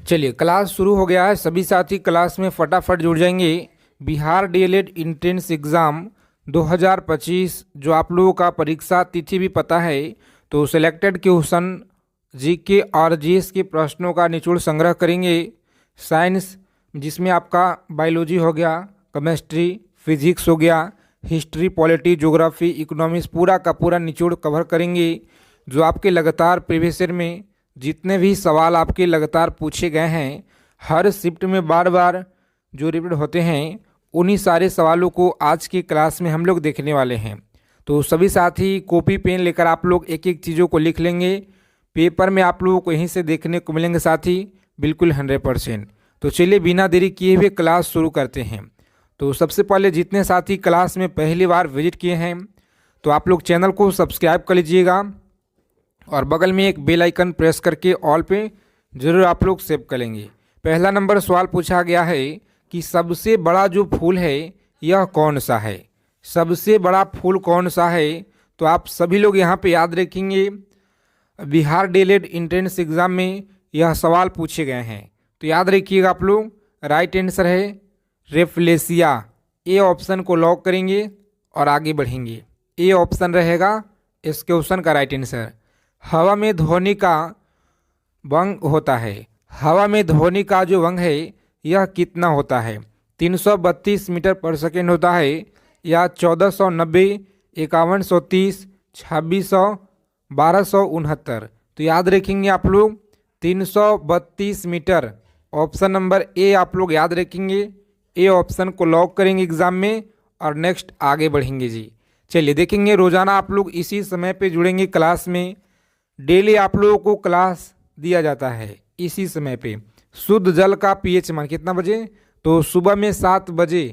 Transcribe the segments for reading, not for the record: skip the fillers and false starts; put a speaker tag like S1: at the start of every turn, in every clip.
S1: चलिए क्लास शुरू हो गया है। सभी साथी क्लास में फटाफट जुड़ जाएंगे। बिहार डीएलएड इंट्रेंस एग्ज़ाम 2025 जो आप लोगों का परीक्षा तिथि भी पता है, तो सिलेक्टेड क्वेश्चन जीके और जीएस के प्रश्नों का निचोड़ संग्रह करेंगे। साइंस जिसमें आपका बायोलॉजी हो गया, केमिस्ट्री, फिजिक्स हो गया, हिस्ट्री, पॉलिटी, ज्योग्राफी, इकोनॉमिक्स, पूरा का पूरा निचोड़ कवर करेंगे। जो आपके लगातार प्रीवियस ईयर में जितने भी सवाल आपके लगातार पूछे गए हैं, हर शिफ्ट में बार बार जो रिपीट होते हैं, उन्हीं सारे सवालों को आज की क्लास में हम लोग देखने वाले हैं। तो सभी साथी कॉपी पेन लेकर आप लोग एक एक चीज़ों को लिख लेंगे। पेपर में आप लोगों को यहीं से देखने को मिलेंगे साथी, बिल्कुल 100%। तो चलिए बिना देरी किए हुए क्लास शुरू करते हैं। तो सबसे पहले जितने साथी क्लास में पहली बार विजिट किए हैं, तो आप लोग चैनल को सब्सक्राइब कर लीजिएगा और बगल में एक बेल आइकन प्रेस करके ऑल पे ज़रूर आप लोग सेव कर लेंगे। पहला नंबर सवाल पूछा गया है कि सबसे बड़ा जो फूल है यह कौन सा है। सबसे बड़ा फूल कौन सा है, तो आप सभी लोग यहाँ पे याद रखेंगे। बिहार डीएलएड एंट्रेंस एग्ज़ाम में यह सवाल पूछे गए हैं, तो याद रखिएगा आप लोग। राइट आंसर है रेफ्लेशिया। ए ऑप्शन को लॉक करेंगे और आगे बढ़ेंगे। ए ऑप्शन रहेगा इस क्वेश्चन का राइट आंसर। हवा में ध्वनि का वंग होता है। हवा में ध्वनि का जो वंग है यह कितना होता है। 332 मीटर पर सेकेंड होता है, या 1490, 5130, 2600, 1269। तो याद रखेंगे आप लोग 332 मीटर। ऑप्शन नंबर ए आप लोग याद रखेंगे। ए ऑप्शन को लॉक करेंगे एग्जाम में और नेक्स्ट आगे बढ़ेंगे जी। चलिए देखेंगे, रोज़ाना आप लोग इसी समय पे जुड़ेंगे क्लास में। डेली आप लोगों को क्लास दिया जाता है इसी समय पे। शुद्ध जल का पीएच मान कितना बजे, तो सुबह में 7 बजे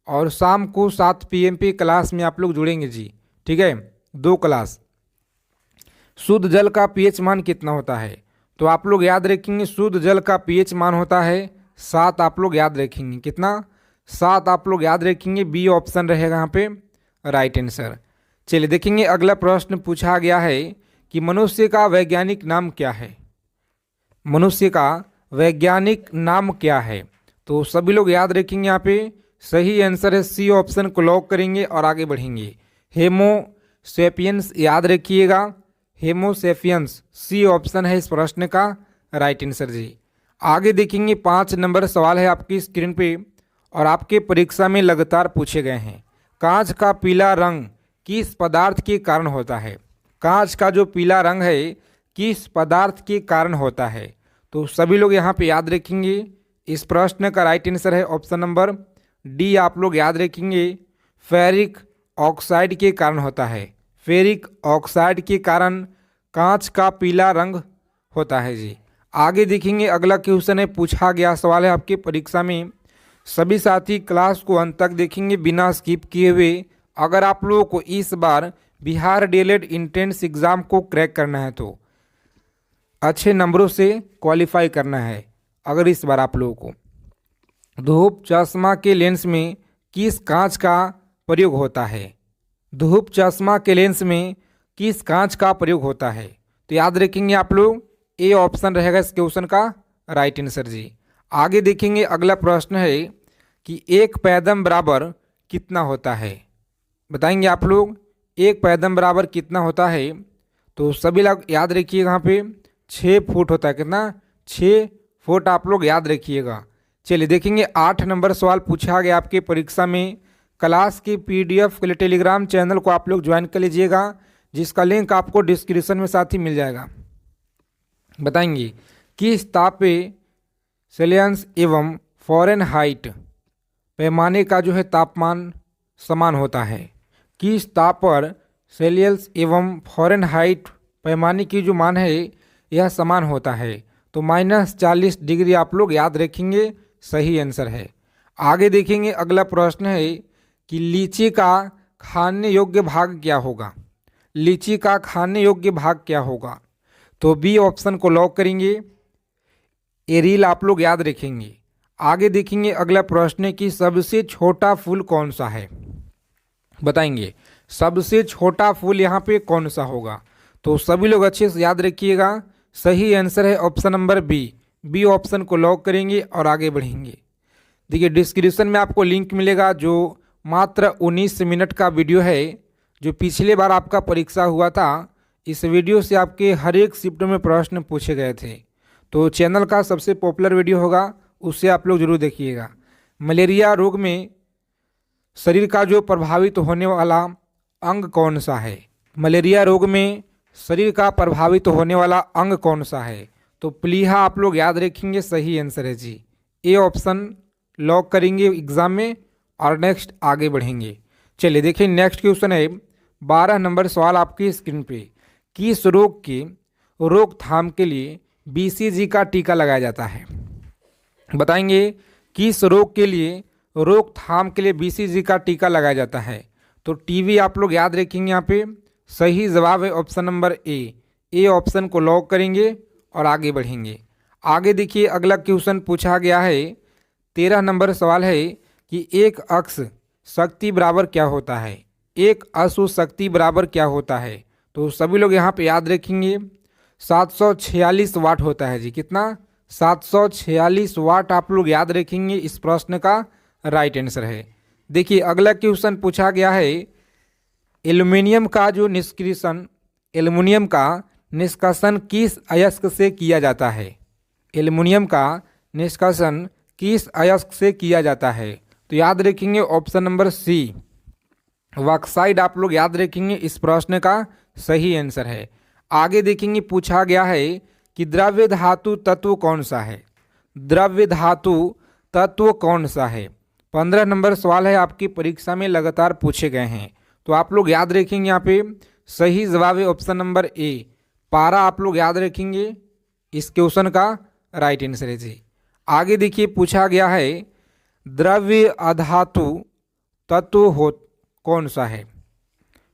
S1: और शाम को 7 PM पे क्लास में आप लोग जुड़ेंगे जी। ठीक है, 2 क्लास। शुद्ध जल का पीएच मान कितना होता है, तो आप लोग याद रखेंगे शुद्ध जल का पीएच मान होता है 7। आप लोग याद रखेंगे कितना, 7 आप लोग याद रखेंगे। बी ऑप्शन रहेगा यहाँ पे राइट आंसर। चलिए देखेंगे, अगला प्रश्न पूछा गया है कि मनुष्य का वैज्ञानिक नाम क्या है। मनुष्य का वैज्ञानिक नाम क्या है, तो सभी लोग याद रखेंगे। यहाँ पे सही आंसर है सी ऑप्शन को लॉक करेंगे और आगे बढ़ेंगे। हेमोसेपियंस याद रखिएगा, हेमोसेपियंस सी ऑप्शन है इस प्रश्न का राइट आंसर जी। आगे देखेंगे, 5 नंबर सवाल है आपकी स्क्रीन पे और आपके परीक्षा में लगातार पूछे गए हैं। कांच का पीला रंग किस पदार्थ के कारण होता है। कांच का जो पीला रंग है किस पदार्थ के कारण होता है, तो सभी लोग यहाँ पे याद रखेंगे। इस प्रश्न का राइट आंसर है ऑप्शन नंबर डी आप लोग याद रखेंगे। फेरिक ऑक्साइड के कारण होता है। फेरिक ऑक्साइड के कारण कांच का पीला रंग होता है जी। आगे देखेंगे, अगला क्वेश्चन है, पूछा गया सवाल है आपके परीक्षा में। सभी साथी क्लास को अंत तक देखेंगे बिना स्किप किए हुए। अगर आप लोगों को इस बार बिहार डीएलएड एंट्रेंस एग्ज़ाम को क्रैक करना है, तो अच्छे नंबरों से क्वालिफाई करना है। अगर इस बार आप लोगों को धूप चश्मा के लेंस में किस कांच का प्रयोग होता है। धूप चश्मा के लेंस में किस कांच का प्रयोग होता है, तो याद रखेंगे आप लोग। ए ऑप्शन रहेगा इस क्वेश्चन का राइट आंसर जी। आगे देखेंगे, अगला प्रश्न है कि एक पैदम बराबर कितना होता है। बताएंगे आप लोग एक पैदम बराबर कितना होता है, तो सभी लोग याद रखिएगा। यहाँ पे 6 फुट होता है। कितना, 6 फुट आप लोग याद रखिएगा। चलिए देखेंगे, 8 नंबर सवाल पूछा गया आपके परीक्षा में। क्लास की PDF के लिए टेलीग्राम चैनल को आप लोग ज्वाइन कर लीजिएगा, जिसका लिंक आपको डिस्क्रिप्शन में साथ ही मिल जाएगा। बताएंगे किस ताप पे सेल्सियस एवं फ़ारेनहाइट पैमाने का जो है तापमान समान होता है। किस ताप पर सेल्सियस एवं फ़ारेनहाइट पैमाने की जो मान है यह समान होता है, तो -40 डिग्री आप लोग याद रखेंगे, सही आंसर है। आगे देखेंगे, अगला प्रश्न है कि लीची का खाने योग्य भाग क्या होगा। लीची का खाने योग्य भाग क्या होगा, तो बी ऑप्शन को लॉक करेंगे। एरिल आप लोग याद रखेंगे। आगे देखेंगे, अगला प्रश्न है कि सबसे छोटा फूल कौन सा है। बताएंगे सबसे छोटा फूल यहाँ पे कौन सा होगा, तो सभी लोग अच्छे से याद रखिएगा। सही आंसर है option number B, B option को लॉक करेंगे और आगे बढ़ेंगे। देखिए डिस्क्रिप्शन में आपको लिंक मिलेगा जो मात्र 19 मिनट का वीडियो है, जो पिछले बार आपका परीक्षा हुआ था। इस वीडियो से आपके हर एक शिफ्ट में प्रश्न पूछे गए थे, तो चैनल का सबसे पॉपुलर वीडियो होगा, उससे आप लोग जरूर देखिएगा। मलेरिया रोग में शरीर का जो प्रभावित होने वाला अंग कौन सा है? मलेरिया रोग में शरीर का प्रभावित होने वाला अंग कौन सा है? तो प्लीहा आप लोग याद रखेंगे, सही आंसर है जी ए ऑप्शन लॉक करेंगे एग्जाम में और नेक्स्ट आगे बढ़ेंगे। चलिए देखिए नेक्स्ट क्वेश्चन है 12 नंबर सवाल आपकी स्क्रीन पे। किस रोग के रोकथाम के लिए BCG का टीका लगाया जाता है? बताएंगे किस रोग के लिए रोकथाम के लिए BCG का टीका लगाया जाता है? तो टीबी आप लोग याद रखेंगे, यहाँ पे सही जवाब है ऑप्शन नंबर ए ऑप्शन को लॉक करेंगे और आगे बढ़ेंगे। आगे देखिए अगला क्वेश्चन पूछा गया है 13 नंबर सवाल है कि एक अक्ष शक्ति बराबर क्या होता है? एक अश्व शक्ति बराबर क्या होता है? तो सभी लोग यहाँ पे याद रखेंगे 746 वाट होता है जी। कितना? 746 वाट आप लोग याद रखेंगे, इस प्रश्न का राइट आंसर है। देखिए अगला क्वेश्चन पूछा गया है एल्युमिनियम का निष्कासन किस अयस्क से किया जाता है? एल्युमिनियम का निष्कासन किस अयस्क से किया जाता है? तो याद रखेंगे ऑप्शन नंबर सी बॉक्साइट आप लोग याद रखेंगे, इस प्रश्न का सही आंसर है। आगे देखेंगे पूछा गया है कि द्रव्य धातु तत्व कौन सा है? द्रव्य धातु तत्व कौन सा है? 15 नंबर सवाल है, आपकी परीक्षा में लगातार पूछे गए हैं, तो आप लोग याद रखेंगे। यहाँ पे सही जवाब है ऑप्शन नंबर ए पारा आप लोग याद रखेंगे, इस क्वेश्चन का राइट आंसर है जी। आगे देखिए पूछा गया है द्रव्य अधातु तत्व हो कौन सा है?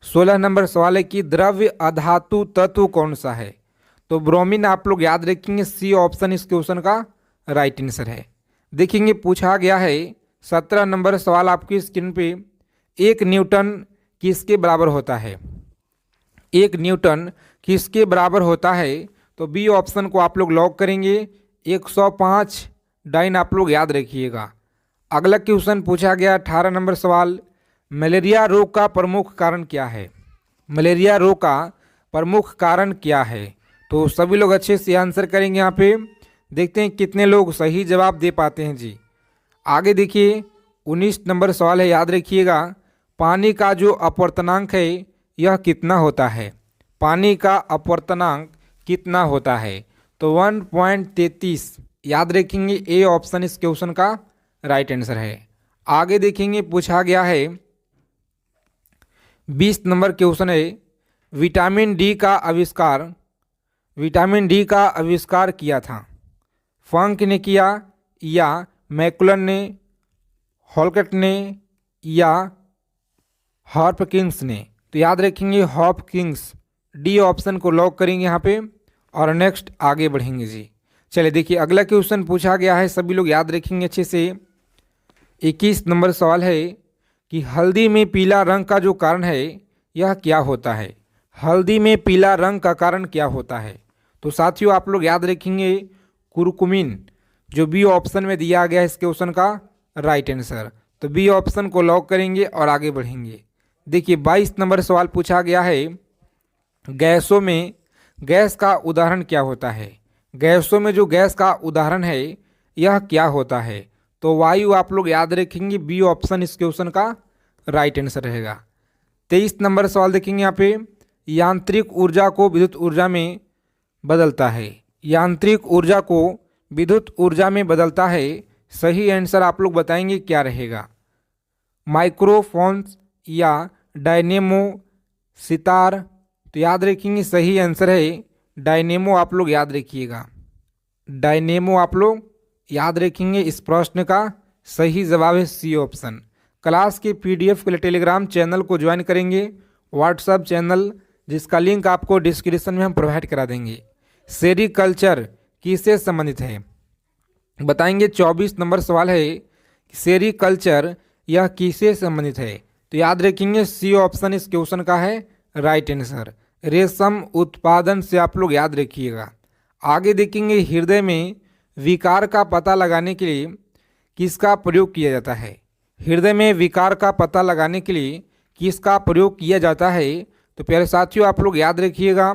S1: 16 नंबर सवाल है कि द्रव्य अधातु तत्व कौन सा है? तो ब्रोमीन आप लोग याद रखेंगे, सी ऑप्शन इस क्वेश्चन का राइट आंसर है। देखेंगे पूछा गया है 17 नंबर सवाल आपकी स्क्रीन पे, एक न्यूटन किसके बराबर होता है? एक न्यूटन किसके बराबर होता है? तो बी ऑप्शन को आप लोग लॉक करेंगे, 105 डाइन आप लोग याद रखिएगा। अगला क्वेश्चन पूछा गया 18 नंबर सवाल, मलेरिया रोग का प्रमुख कारण क्या है? मलेरिया रोग का प्रमुख कारण क्या है? तो सभी लोग अच्छे से आंसर करेंगे। यहाँ पे देखते हैं कितने लोग सही जवाब दे पाते हैं जी। आगे देखिए 19 नंबर सवाल है, याद रखिएगा पानी का जो अपवर्तनांक है यह कितना होता है? पानी का अपवर्तनांक कितना होता है? तो 1.33 याद रखेंगे, ए ऑप्शन इस क्वेश्चन का राइट आंसर है। आगे देखेंगे पूछा गया है 20 नंबर क्वेश्चन है, विटामिन डी का आविष्कार किया था? फंक ने किया या मैकुलन ने, हॉलकट ने या हॉपकिंस ने? तो याद रखेंगे हॉपकिंस, डी ऑप्शन को लॉक करेंगे यहाँ पे और नेक्स्ट आगे बढ़ेंगे जी। चलिए देखिए अगला क्वेश्चन पूछा गया है, सभी लोग याद रखेंगे अच्छे से। 21 नंबर सवाल है कि हल्दी में पीला रंग का जो कारण है यह क्या होता है? हल्दी में पीला रंग का कारण क्या होता है? तो साथियों आप लोग याद रखेंगे कुरकुमिन, जो बी ऑप्शन में दिया गया है इस क्वेश्चन का राइट आंसर। तो बी ऑप्शन को लॉक करेंगे और आगे बढ़ेंगे। देखिए 22 नंबर सवाल पूछा गया है, गैसों में गैस का उदाहरण क्या होता है? गैसों में जो गैस का उदाहरण है यह क्या होता है? तो वायु आप लोग याद रखेंगे, बी ऑप्शन इस क्वेश्चन का राइट आंसर रहेगा। 23 नंबर सवाल देखेंगे यहाँ पे, यांत्रिक ऊर्जा को विद्युत ऊर्जा में बदलता है? यांत्रिक ऊर्जा को विद्युत ऊर्जा में बदलता है, सही आंसर आप लोग बताएंगे क्या रहेगा? माइक्रोफोन्स या डायनेमो सितार? तो याद रखेंगे सही आंसर है डायनेमो, आप लोग याद रखिएगा, डायनेमो आप लोग याद रखेंगे, इस प्रश्न का सही जवाब है सी ऑप्शन। क्लास के PDF के लिए टेलीग्राम चैनल को ज्वाइन करेंगे, व्हाट्सएप चैनल जिसका लिंक आपको डिस्क्रिप्शन में हम प्रोवाइड करा देंगे। सेरीकल्चर किससे संबंधित है? बताएंगे 24 नंबर सवाल है, सेरीकल्चर यह किससे संबंधित है? तो याद रखेंगे सी ऑप्शन इस क्वेश्चन का है राइट आंसर, रेशम उत्पादन से आप लोग याद रखिएगा। आगे देखेंगे हृदय में विकार का पता लगाने के लिए किसका प्रयोग किया जाता है? हृदय में विकार का पता लगाने के लिए किसका प्रयोग किया जाता है? तो प्यारे साथियों आप लोग याद रखिएगा,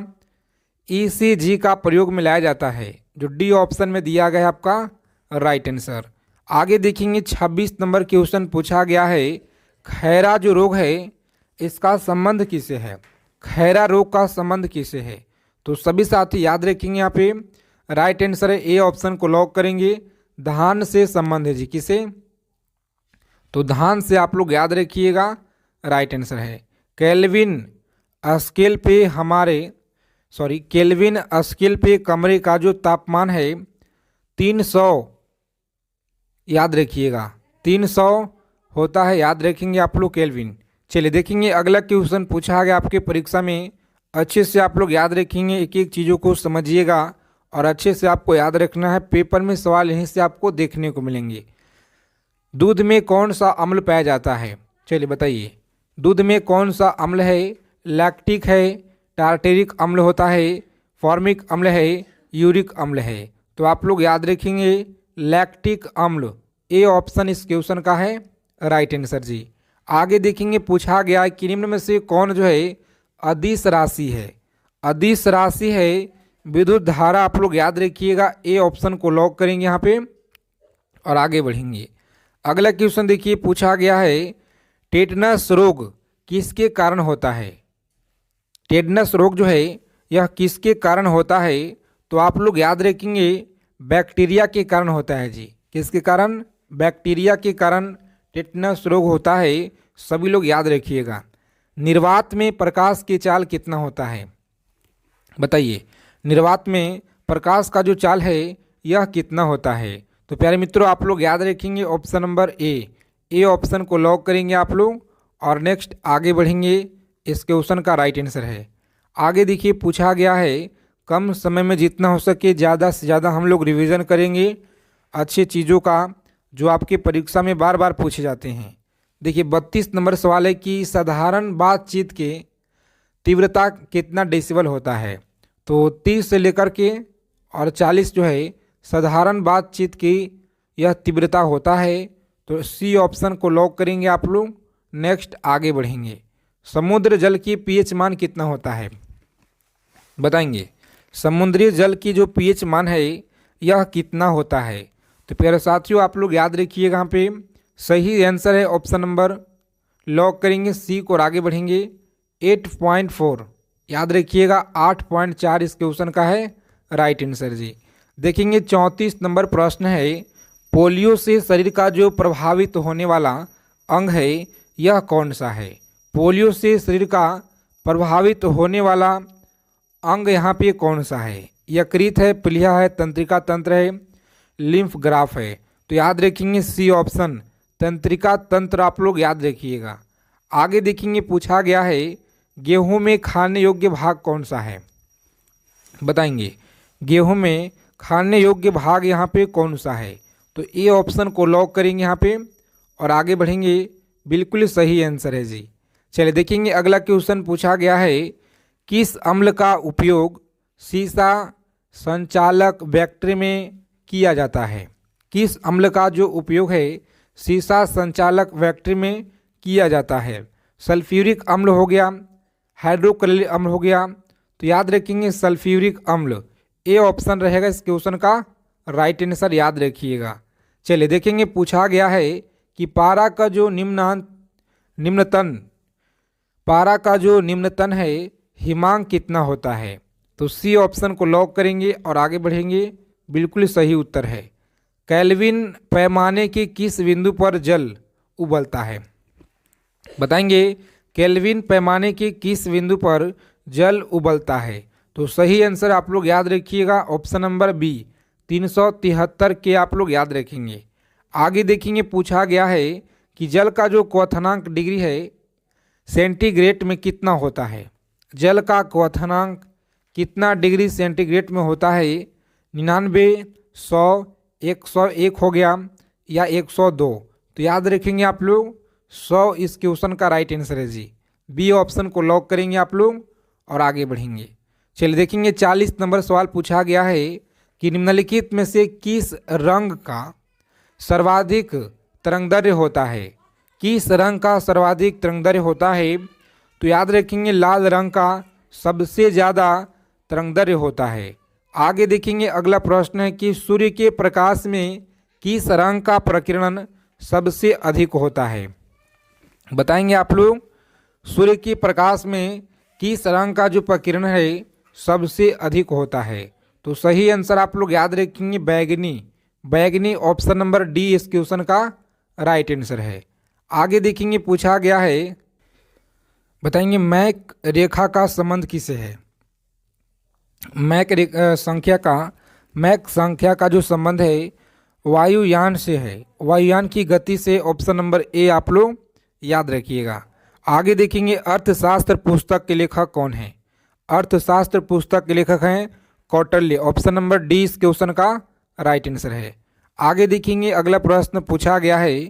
S1: ईसीजी का प्रयोग में लाया जाता है, जो डी ऑप्शन में दिया गया है आपका राइट आंसर। आगे देखेंगे 26 नंबर क्वेश्चन पूछा गया है, खैरा जो रोग है इसका संबंध किससे है? खैरा रोग का संबंध किससे है? तो सभी साथी याद रखेंगे, यहाँ पे राइट आंसर है ए ऑप्शन को लॉक करेंगे, धान से संबंध है जी। किसे? तो धान से आप लोग याद रखिएगा, राइट आंसर है। केल्विन स्केल पे कमरे का जो तापमान है 300, याद रखिएगा 300 होता है, याद रखेंगे आप लोग केल्विन। चलिए देखेंगे अगला क्वेश्चन पूछा गया आपके परीक्षा में, अच्छे से आप लोग याद रखेंगे, एक एक चीज़ों को समझिएगा और अच्छे से आपको याद रखना है, पेपर में सवाल यहीं से आपको देखने को मिलेंगे। दूध में कौन सा अम्ल पाया जाता है? चलिए बताइए, दूध में कौन सा अम्ल है? लैक्टिक है, टार्टेरिक अम्ल होता है, फॉर्मिक अम्ल है, यूरिक अम्ल है। तो आप लोग याद रखेंगे लैक्टिक अम्ल, ए ऑप्शन इस क्वेश्चन का है राइट आंसर जी। आगे देखेंगे पूछा गया है कि निम्न में से कौन जो है अदिश राशि है? अदिश राशि है विद्युत धारा, आप लोग याद रखिएगा, ए ऑप्शन को लॉक करेंगे यहाँ पे और आगे बढ़ेंगे। अगला क्वेश्चन देखिए पूछा गया है, टेटनस रोग किसके कारण होता है? टेटनस रोग जो है यह किसके कारण होता है? तो आप लोग याद रखेंगे बैक्टीरिया के कारण होता है जी। किसके कारण? बैक्टीरिया के कारण टेटनस रोग होता है, सभी लोग याद रखिएगा। निर्वात में प्रकाश की चाल कितना होता है? बताइए, निर्वात में प्रकाश का जो चाल है यह कितना होता है? तो प्यारे मित्रों आप लोग याद रखेंगे ऑप्शन नंबर ए ऑप्शन को लॉक करेंगे आप लोग और नेक्स्ट आगे बढ़ेंगे, इस क्वेश्चन का राइट आंसर है। आगे देखिए पूछा गया है, कम समय में जितना हो सके ज़्यादा से ज़्यादा हम लोग रिवीजन करेंगे अच्छे चीज़ों का, जो आपके परीक्षा में बार बार पूछे जाते हैं। देखिए 32 नंबर सवाल है कि साधारण बातचीत के तीव्रता कितना डेसिबल होता है? तो 30 से लेकर के और 40 जो है साधारण बातचीत की यह तीव्रता होता है। तो सी ऑप्शन को लॉक करेंगे आप लोग, नेक्स्ट आगे बढ़ेंगे। समुद्र जल की पीएच मान कितना होता है? बताएंगे, समुद्री जल की जो पीएच मान है यह कितना होता है? तो प्यारे साथियों आप लोग याद रखिएगा, यहाँ पे सही आंसर है ऑप्शन नंबर, लॉक करेंगे सी को और आगे बढ़ेंगे 8.4, याद रखिएगा 8.4 इस क्वेश्चन का है राइट आंसर जी। देखेंगे 34 नंबर प्रश्न है, पोलियो से शरीर का जो प्रभावित होने वाला अंग है यह कौन सा है? पोलियो से शरीर का प्रभावित होने वाला अंग यहाँ पे कौन सा है? यकृत है, प्लीहा है, तंत्रिका तंत्र है, लिम्फ ग्राफ है। तो याद रखेंगे सी ऑप्शन, तंत्रिका तंत्र आप लोग याद रखिएगा। आगे देखेंगे पूछा गया है, गेहूं में खाने योग्य भाग कौन सा है? बताएंगे, गेहूं में खाने योग्य भाग यहाँ पे कौन सा है? तो ए ऑप्शन को लॉक करेंगे यहाँ पे और आगे बढ़ेंगे, बिल्कुल सही आंसर है जी। चलिए देखेंगे अगला क्वेश्चन पूछा गया है, किस अम्ल का उपयोग सीसा संचालक बैक्टीरिया में किया जाता है? किस अम्ल का जो उपयोग है सीसा संचालक बैक्टीरिया में किया जाता है? सल्फ्यूरिक अम्ल हो गया, हाइड्रोक्लोरिक अम्ल हो गया। तो याद रखेंगे सल्फ्यूरिक अम्ल, ए ऑप्शन रहेगा इस क्वेश्चन का राइट आंसर, याद रखिएगा। चलिए देखेंगे पूछा गया है कि पारा का जो निम्नतन है हिमांक कितना होता है? तो सी ऑप्शन को लॉक करेंगे और आगे बढ़ेंगे, बिल्कुल सही उत्तर है। केल्विन पैमाने के किस बिंदु पर जल उबलता है? बताएंगे, केल्विन पैमाने के किस बिंदु पर जल उबलता है? तो सही आंसर आप लोग याद रखिएगा ऑप्शन नंबर बी 373 के आप लोग याद रखेंगे। आगे देखेंगे पूछा गया है कि जल का जो क्वथनांक डिग्री है सेंटीग्रेड में कितना होता है? जल का क्वथनांक कितना डिग्री सेंटीग्रेड में होता है? 99, 100, 101 हो गया या 102? तो याद रखेंगे आप लोग 100 इस क्वेश्चन का राइट आंसर है जी। बी ऑप्शन को लॉक करेंगे आप लोग और आगे बढ़ेंगे। चलिए देखेंगे 40 नंबर सवाल पूछा गया है, कि निम्नलिखित में से किस रंग का सर्वाधिक तरंगदैर्घ्य होता है। किस रंग का सर्वाधिक तरंगदैर्घ्य होता है? तो याद रखेंगे लाल रंग का सबसे ज़्यादा तरंगदैर्घ्य होता है। आगे देखेंगे अगला प्रश्न है कि सूर्य के प्रकाश में किस रंग का प्रकीर्णन सबसे अधिक होता है। बताएंगे आप लोग सूर्य के प्रकाश में किस रंग का जो प्रकीर्णन है सबसे अधिक होता है। तो सही आंसर आप लोग याद रखेंगे बैगनी। बैगनी ऑप्शन नंबर डी इस क्वेश्चन का राइट आंसर है। आगे देखेंगे पूछा गया है, बताएंगे मैक रेखा का संबंध किसे है। मैक संख्या का जो संबंध है वायुयान से है, वायुयान की गति से। ऑप्शन नंबर ए आप लोग याद रखिएगा। आगे देखेंगे अर्थशास्त्र पुस्तक के लेखक कौन है। अर्थशास्त्र पुस्तक के लेखक हैं कौटिल्य। ऑप्शन नंबर डी इस क्वेश्चन का राइट आंसर है। आगे देखेंगे अगला प्रश्न पूछा गया है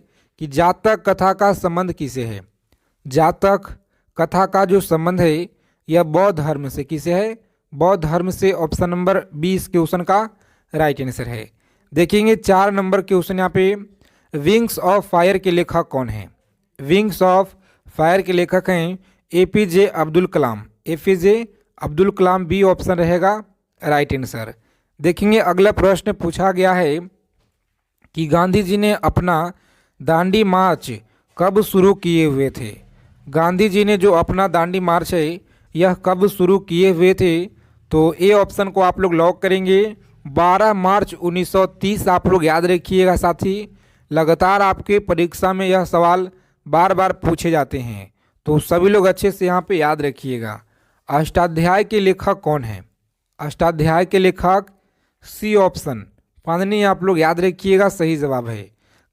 S1: कि जातक कथा का संबंध किसे है। जातक कथा का जो संबंध है यह बौद्ध धर्म से किसे है, बौद्ध धर्म से। ऑप्शन नंबर बी इस क्वेश्चन का राइट आंसर है। देखेंगे 4 नंबर क्वेश्चन यहाँ पे, विंग्स ऑफ फायर के लेखक कौन है। विंग्स ऑफ फायर के लेखक हैं APJ Abdul Kalam. APJ Abdul Kalam B option रहेगा राइट आंसर। देखेंगे अगला प्रश्न पूछा गया है कि गांधी जी ने अपना दांडी मार्च कब शुरू किए हुए थे। गांधी जी ने जो अपना दांडी मार्च है यह कब शुरू किए हुए थे। तो ए ऑप्शन को आप लोग लॉक करेंगे 12 मार्च 1930। आप लोग याद रखिएगा साथी, लगातार आपके परीक्षा में यह सवाल बार बार पूछे जाते हैं, तो सभी लोग अच्छे से यहाँ पे याद रखिएगा। अष्टाध्याय के लेखक कौन है। अष्टाध्याय के लेखक सी ऑप्शन पाणिनि आप लोग याद रखिएगा सही जवाब है।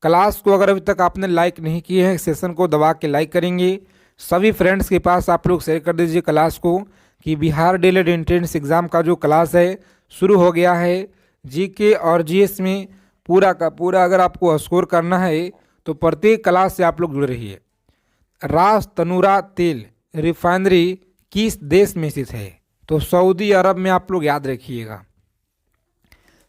S1: क्लास को अगर अभी तक आपने लाइक नहीं किए हैं सेशन को दबा के लाइक करेंगे। सभी फ्रेंड्स के पास आप लोग शेयर कर दीजिए क्लास को कि बिहार डीएलएड एंट्रेंस एग्ज़ाम का जो क्लास है शुरू हो गया है। जीके और जीएस में पूरा का पूरा अगर आपको स्कोर करना है तो प्रत्येक क्लास से आप लोग जुड़ रहिए। रास तनूरा तेल रिफाइनरी किस देश में स्थित है। तो सऊदी अरब में आप लोग याद रखिएगा।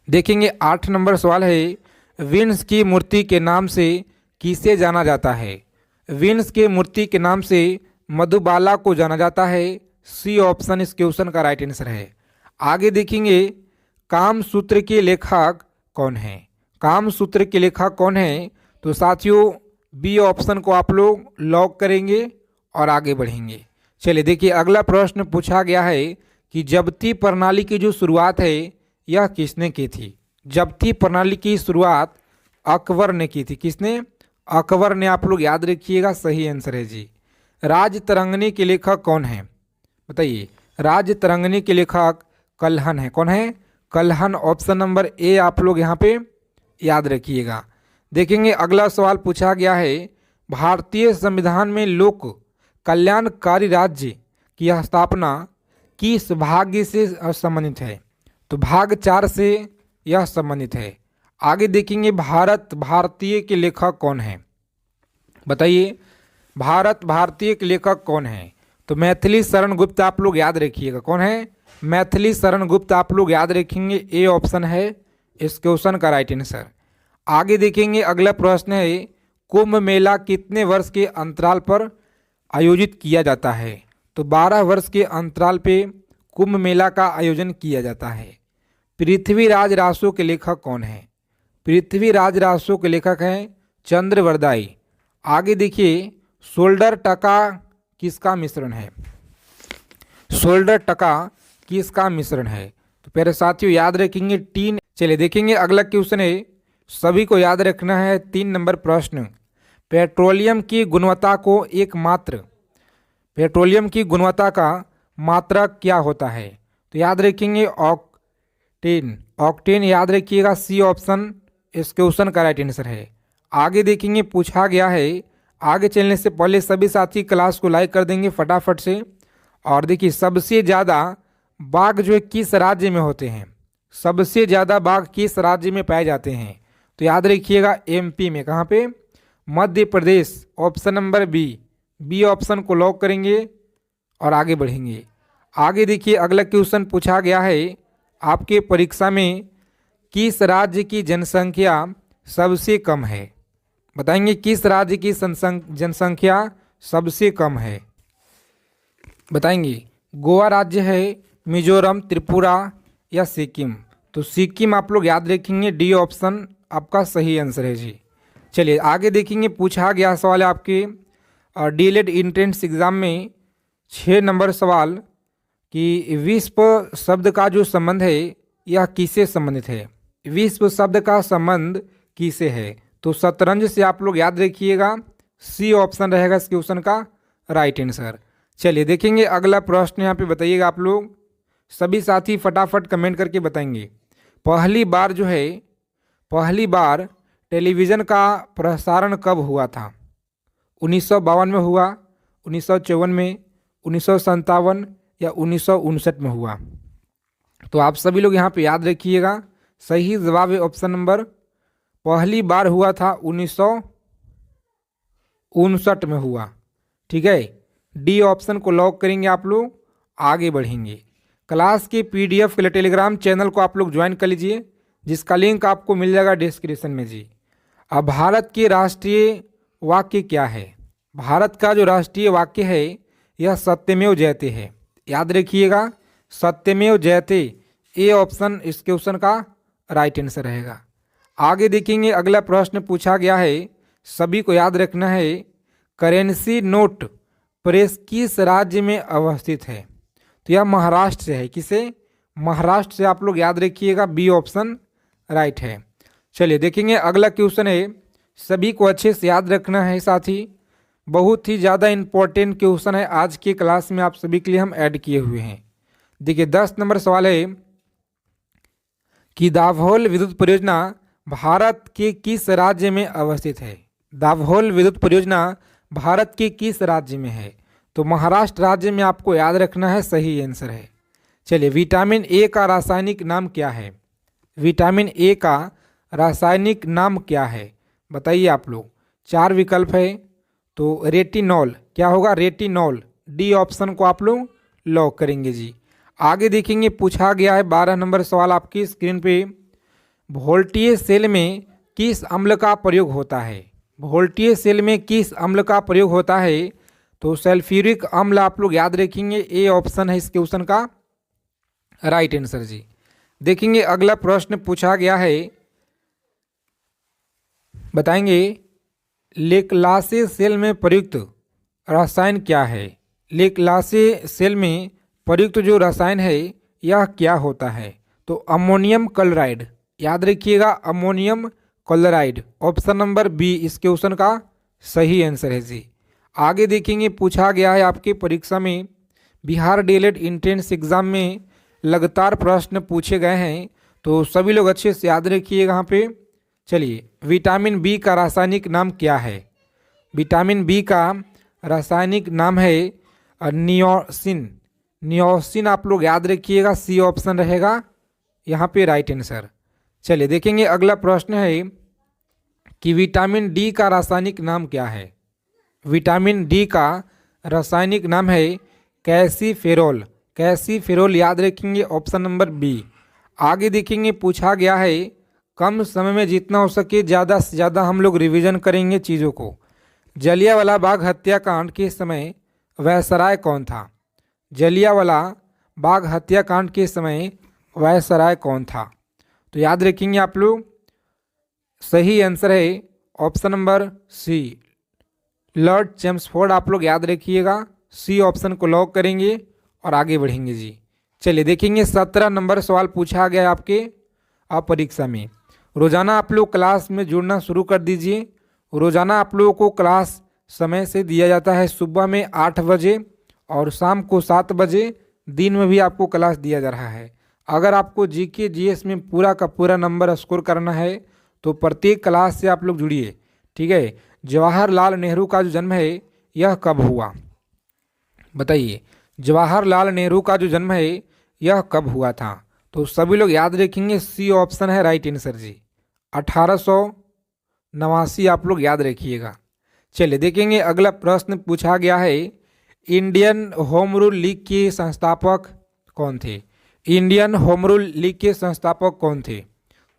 S1: देखेंगे 8 नंबर सवाल है, विंस की मूर्ति के नाम से किसे जाना जाता है। विंस के मूर्ति के नाम से मधुबाला को जाना जाता है। सी ऑप्शन इस क्वेश्चन का राइट आंसर है। आगे देखेंगे कामसूत्र के लेखक कौन है। कामसूत्र के लेखक कौन है। तो साथियों बी ऑप्शन को आप लोग लॉक करेंगे और आगे बढ़ेंगे। चलिए देखिए अगला प्रश्न पूछा गया है कि जब्ती प्रणाली की जो शुरुआत है यह किसने की थी। जब्ती प्रणाली की शुरुआत अकबर ने की थी। किसने? अकबर ने। आप लोग याद रखिएगा सही आंसर है जी। राजतरंगिणी के लेखक कौन है बताइए। राजतरंगिणी के लेखक कल्हण है। कौन है? कल्हण। ऑप्शन नंबर ए आप लोग यहाँ पे याद रखिएगा। देखेंगे अगला सवाल पूछा गया है, भारतीय संविधान में लोक कल्याणकारी राज्य की स्थापना किस भाग से संबंधित है। तो भाग 4 से यह संबंधित है। आगे देखेंगे भारत भारतीय के लेखक कौन है बताइए। भारत भारतीय के लेखक कौन है। तो मैथिली शरण गुप्त आप लोग याद रखिएगा। कौन है? मैथिली शरण गुप्त आप लोग याद रखेंगे। ए ऑप्शन है इस क्वेश्चन का राइट आंसर। आगे देखेंगे अगला प्रश्न है, कुंभ मेला कितने वर्ष के अंतराल पर आयोजित किया जाता है। तो 12 वर्ष के अंतराल पे कुंभ मेला का आयोजन किया जाता है। पृथ्वीराज रासो के लेखक कौन है। पृथ्वीराज रासो के लेखक हैं चंद्रवरदाई। आगे देखिए शोल्डर टका किसका मिश्रण है। शोल्डर टका किसका मिश्रण है। तो प्यारे साथियों याद रखेंगे टीन। चलिए देखेंगे अगला क्वेश्चन है, सभी को याद रखना है 3 नंबर प्रश्न। पेट्रोलियम की गुणवत्ता को पेट्रोलियम की गुणवत्ता का मात्रक क्या होता है। तो याद रखेंगे ऑक्टेन। ऑक्टेन याद रखिएगा। सी ऑप्शन इस क्वेश्चन का राइट आंसर है। आगे देखेंगे पूछा गया है, आगे चलने से पहले सभी साथी क्लास को लाइक कर देंगे फटाफट से। और देखिए सबसे ज़्यादा बाघ जो है किस राज्य में होते हैं। सबसे ज़्यादा बाघ किस राज्य में पाए जाते हैं। तो याद रखिएगा एमपी में। कहाँ पे? Madhya Pradesh. Option number B option को लॉक करेंगे और आगे बढ़ेंगे। आगे देखिए अगला क्वेश्चन पूछा गया है आपके परीक्षा में, किस राज्य की जनसंख्या सबसे कम है? बताएंगे किस राज्य की जनसंख्या सबसे कम है? बताएंगे गोवा राज्य है, मिजोरम, त्रिपुरा या सिक्किम? तो सिक्किम आप लोग याद रखेंगे, डी ऑप्शन आपका सही आंसर है जी। चलिए आगे देखेंगे, पूछा गया सवाल है आपके डीएलएड एंट्रेंस एग्जाम में 6 नंबर सवाल कि विश्व शब्द का जो संबंध है यह किससे संबंधित है? विश्व शब्द का संबंध किससे है? तो शतरंज से आप लोग याद रखिएगा, सी ऑप्शन रहेगा इस क्वेश्चन का राइट आंसर। चलिए देखेंगे अगला प्रश्न, यहाँ पे बताइएगा आप लोग सभी साथी फटाफट कमेंट करके बताएंगे। पहली बार टेलीविज़न का प्रसारण कब हुआ था? 1952 में हुआ, 1954 में, 1957 या 1959 में हुआ? तो आप सभी लोग यहाँ पे याद रखिएगा, सही जवाब है ऑप्शन नंबर, पहली बार हुआ था 1959 में हुआ। ठीक है, डी ऑप्शन को लॉक करेंगे आप लोग, आगे बढ़ेंगे। क्लास के पीडीएफ के लिए टेलीग्राम चैनल को आप लोग ज्वाइन कर लीजिए, जिसका लिंक आपको मिल जाएगा डिस्क्रिप्शन में जी। अब भारत के राष्ट्रीय वाक्य क्या है? भारत का जो राष्ट्रीय वाक्य है यह सत्यमेव जयते है, याद रखिएगा, सत्यमेव जयते, ए ऑप्शन इस क्वेश्चन का राइट आंसर रहेगा। आगे देखेंगे अगला प्रश्न पूछा गया है, सभी को याद रखना है, करेंसी नोट प्रेस किस राज्य में अवस्थित है? तो यह महाराष्ट्र से है। किसे? महाराष्ट्र से आप लोग याद रखिएगा, बी ऑप्शन राइट है। चलिए देखेंगे अगला क्वेश्चन है, सभी को अच्छे से याद रखना है साथी, बहुत ही ज़्यादा इम्पोर्टेंट क्वेश्चन है, आज के क्लास में आप सभी के लिए हम ऐड किए हुए हैं। देखिए 10 नंबर सवाल है कि दाभोल विद्युत परियोजना भारत के किस राज्य में अवस्थित है? दाभोल विद्युत परियोजना भारत के किस राज्य में है? तो महाराष्ट्र राज्य में आपको याद रखना है, सही आंसर है। चलिए विटामिन ए का रासायनिक नाम क्या है? विटामिन ए का रासायनिक नाम क्या है बताइए आप लोग, 4 विकल्प है। तो रेटिनॉल, क्या होगा? रेटिनॉल, डी ऑप्शन को आप लोग लॉक करेंगे जी। आगे देखेंगे पूछा गया है 12 नंबर सवाल आपकी स्क्रीन पे, वोल्टीय सेल में किस अम्ल का प्रयोग होता है? वोल्टीय सेल में किस अम्ल का प्रयोग होता है? तो सल्फ्यूरिक अम्ल आप लोग याद रखेंगे, ए ऑप्शन है इस क्वेश्चन का राइट आंसर जी। देखेंगे अगला प्रश्न पूछा गया है, बताएंगे लेक्लासे सेल में प्रयुक्त रसायन क्या है? लेक्लासे सेल में प्रयुक्त जो रसायन है यह क्या होता है? तो अमोनियम क्लोराइड, याद रखिएगा, ammonium chloride, option number B इस क्वेश्चन का सही आंसर है जी। आगे देखेंगे पूछा गया है आपके परीक्षा में, बिहार डीएलएड एंट्रेंस एग्जाम में लगातार प्रश्न पूछे गए हैं, तो सभी लोग अच्छे से याद रखिएगा यहाँ पे। चलिए विटामिन बी का रासायनिक नाम क्या है? विटामिन बी का रासायनिक नाम है नियोसिन, नियोसिन आप लोग याद रखिएगा, सी ऑप्शन रहेगा यहाँ पे राइट आंसर। चलिए देखेंगे अगला प्रश्न है कि विटामिन डी का रासायनिक नाम क्या है? विटामिन डी का रासायनिक नाम है कैल्सीफेरोल, कैल्सीफेरोल याद रखेंगे, ऑप्शन नंबर बी। आगे देखेंगे पूछा गया है, कम समय में जितना हो सके ज़्यादा से ज़्यादा हम लोग रिवीजन करेंगे चीज़ों को। जलियांवाला बाग हत्याकांड के समय वायसराय कौन था? जलियांवाला बाग हत्याकांड के समय वायसराय कौन था? तो याद रखेंगे आप लोग, सही आंसर है option number C, Lord Chelmsford आप लोग याद रखिएगा, सी ऑप्शन को लॉक करेंगे और आगे बढ़ेंगे जी। चलिए देखेंगे 17 नंबर सवाल पूछा गया आपके परीक्षा में। रोज़ाना आप लोग क्लास में जुड़ना शुरू कर दीजिए। रोज़ाना आप लोगों को क्लास समय से दिया जाता है, सुबह में 8 बजे और शाम को 7 बजे, दिन में भी आपको क्लास दिया जा रहा है। अगर आपको जीके जीएस में पूरा का पूरा नंबर स्कोर करना है तो प्रत्येक क्लास से आप लोग जुड़िए, ठीक है। जवाहरलाल नेहरू का जो जन्म है यह कब हुआ? बताइए, जवाहरलाल नेहरू का जो जन्म है यह कब हुआ था? तो सभी लोग याद रखेंगे, सी ऑप्शन है राइट आंसर जी, 1889 आप लोग याद रखिएगा। चलिए देखेंगे अगला प्रश्न पूछा गया है, इंडियन होम रूल लीग के संस्थापक कौन थे? इंडियन होम रूल लीग के संस्थापक कौन थे?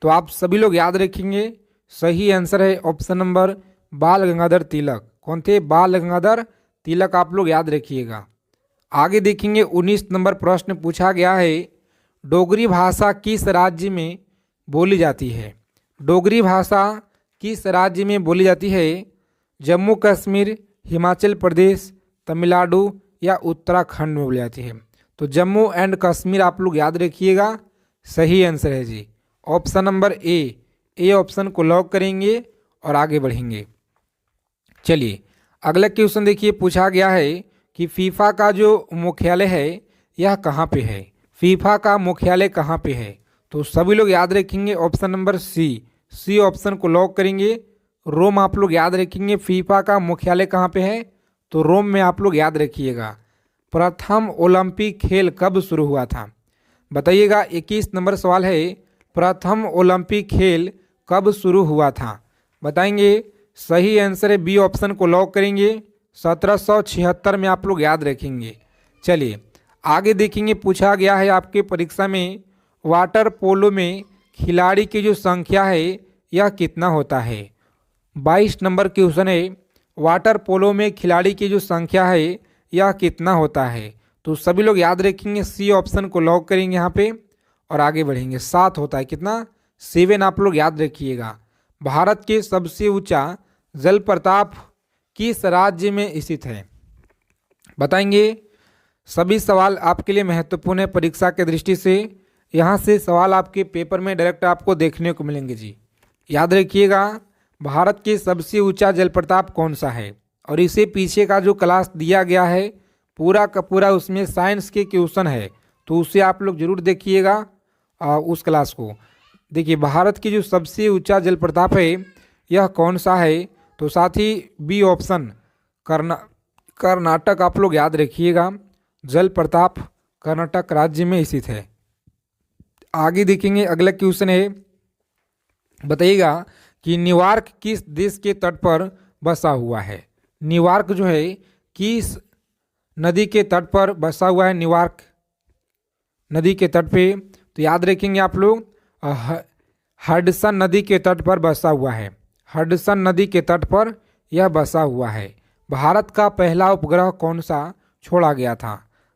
S1: तो आप सभी लोग याद रखेंगे सही आंसर है ऑप्शन नंबर बाल गंगाधर तिलक। कौन थे? बाल गंगाधर तिलक, आप लोग याद रखिएगा। आगे देखेंगे 19 नंबर प्रश्न पूछा गया है, डोगरी भाषा किस राज्य में बोली जाती है? डोगरी भाषा किस राज्य में बोली जाती है? जम्मू कश्मीर, हिमाचल प्रदेश, तमिलनाडु या उत्तराखंड में बोली जाती है? तो जम्मू एंड कश्मीर आप लोग याद रखिएगा, सही आंसर है जी ऑप्शन नंबर ए ऑप्शन को लॉक करेंगे और आगे बढ़ेंगे। चलिए अगला क्वेश्चन देखिए, पूछा गया है कि फीफा का जो मुख्यालय है यह कहाँ पे है? फीफा का मुख्यालय कहाँ पे है? तो सभी लोग याद रखेंगे ऑप्शन नंबर सी ऑप्शन को लॉक करेंगे। रोम आप लोग याद रखेंगे। फीफा का मुख्यालय कहाँ पे है? तो रोम में आप लोग याद रखिएगा। प्रथम ओलंपिक खेल कब शुरू हुआ था? बताइएगा। 21 नंबर सवाल है, प्रथम ओलंपिक खेल कब शुरू हुआ था? बताएंगे। सही आंसर है बी ऑप्शन को लॉक करेंगे। 1776 में आप लोग याद रखेंगे। चलिए आगे देखेंगे, पूछा गया है आपके परीक्षा में, वाटर पोलो में खिलाड़ी की जो संख्या है यह कितना होता है? 22 नंबर क्वेश्चन है, वाटर पोलो में खिलाड़ी की जो संख्या है यह कितना होता है? तो सभी लोग याद रखेंगे, सी ऑप्शन को लॉक करेंगे यहाँ पे और आगे बढ़ेंगे। 7 होता है। कितना? 7 आप लोग याद रखिएगा। भारत के सबसे ऊंचा जलप्रपात किस राज्य में स्थित है? बताएंगे। सभी सवाल आपके लिए महत्वपूर्ण है परीक्षा के दृष्टि से। यहाँ से सवाल आपके पेपर में डायरेक्ट आपको देखने को मिलेंगे जी। याद रखिएगा, भारत के सबसे ऊंचा जलप्रपात कौन सा है? और इसे पीछे का जो क्लास दिया गया है पूरा का पूरा उसमें साइंस के क्वेश्चन है, तो उसे आप लोग जरूर देखिएगा उस क्लास को। देखिए भारत की जो सबसे ऊंचा जलप्रपात है यह कौन सा है? तो साथ ही बी ऑप्शन कर्नाटक आप लोग याद रखिएगा। जलप्रपात कर्नाटक राज्य में स्थित है। आगे देखेंगे, अगला क्वेश्चन है, बताइएगा कि न्यूयॉर्क किस देश के तट पर बसा हुआ है? न्यूयॉर्क जो है किस नदी के तट पर बसा हुआ है? न्यूयॉर्क नदी के तट पे, तो याद रखेंगे आप लोग हडसन नदी के तट पर बसा हुआ है। हडसन नदी के तट पर यह बसा हुआ है। भारत का पहला उपग्रह कौन सा छोड़ा गया था?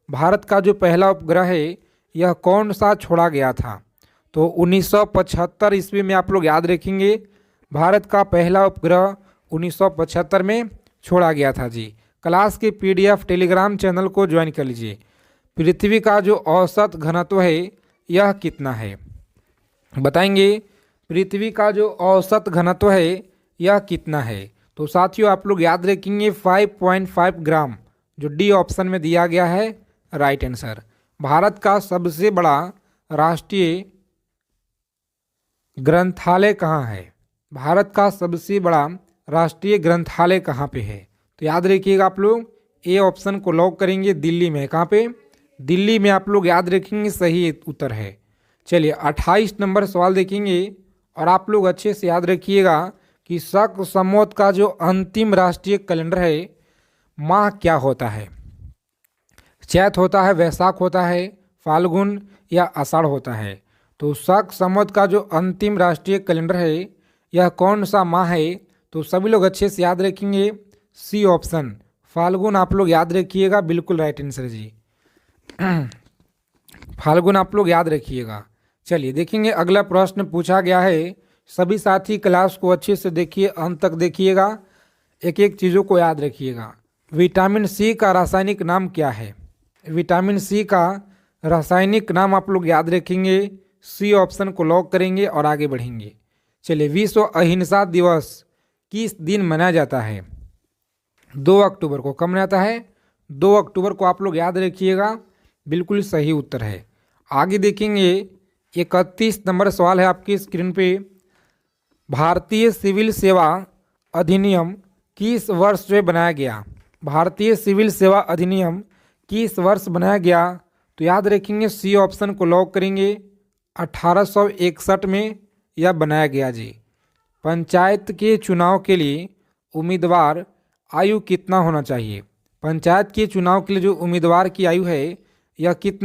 S1: भारत का जो पहला उपग्रह है यह कौन सा छोड़ा गया था? तो 1975 ईस्वी में आप लोग याद रखेंगे। भारत का पहला उपग्रह 1975 में छोड़ा गया था जी। क्लास के PDF टेलीग्राम चैनल को ज्वाइन कर लीजिए। पृथ्वी का जो औसत घनत्व है यह कितना है? बताएंगे। पृथ्वी का जो औसत घनत्व है यह कितना है? तो साथियों आप लोग याद रखेंगे 5.5 ग्राम, जो डी ऑप्शन में दिया गया है राइट आंसर। भारत का सबसे बड़ा राष्ट्रीय ग्रंथालय कहाँ है? भारत का सबसे बड़ा राष्ट्रीय ग्रंथालय कहाँ पे है? तो याद रखिएगा आप लोग, ए ऑप्शन को लॉक करेंगे। दिल्ली में। कहाँ पे? दिल्ली में आप लोग याद रखेंगे, सही उत्तर है। चलिए 28 नंबर सवाल देखेंगे और आप लोग अच्छे से याद रखिएगा कि शक संवत का जो अंतिम राष्ट्रीय कैलेंडर है माह क्या होता है? चैत होता है, वैशाख होता है, फाल्गुन या आषाढ़ होता है? तो शक संवत का जो अंतिम राष्ट्रीय कैलेंडर है यह कौन सा माह है? तो सभी लोग अच्छे से याद रखेंगे, सी ऑप्शन फाल्गुन आप लोग याद रखिएगा, बिल्कुल राइट आंसर जी। फाल्गुन आप लोग याद रखिएगा। चलिए देखेंगे, अगला प्रश्न पूछा गया है। सभी साथी क्लास को अच्छे से देखिए, अंत तक देखिएगा, एक एक चीज़ों को याद रखिएगा। विटामिन सी का रासायनिक नाम क्या है? विटामिन सी का रासायनिक नाम आप लोग याद रखेंगे, सी ऑप्शन को लॉक करेंगे और आगे बढ़ेंगे। चलिए, विश्व अहिंसा दिवस किस दिन मनाया जाता है? 2 अक्टूबर को। कब मनाता है? 2 अक्टूबर को आप लोग याद रखिएगा, बिल्कुल सही उत्तर है। आगे देखेंगे, 31 नंबर सवाल है आपकी स्क्रीन पे। भारतीय सिविल सेवा अधिनियम किस वर्ष में बनाया गया? भारतीय सिविल सेवा अधिनियम किस वर्ष बनाया गया? तो याद रखेंगे, सी ऑप्शन को लॉक करेंगे। 1861 में यह बनाया गया जी। पंचायत के चुनाव के लिए उम्मीदवार आयु कितना होना चाहिए? पंचायत के चुनाव के लिए जो उम्मीदवार की आयु है यह कितना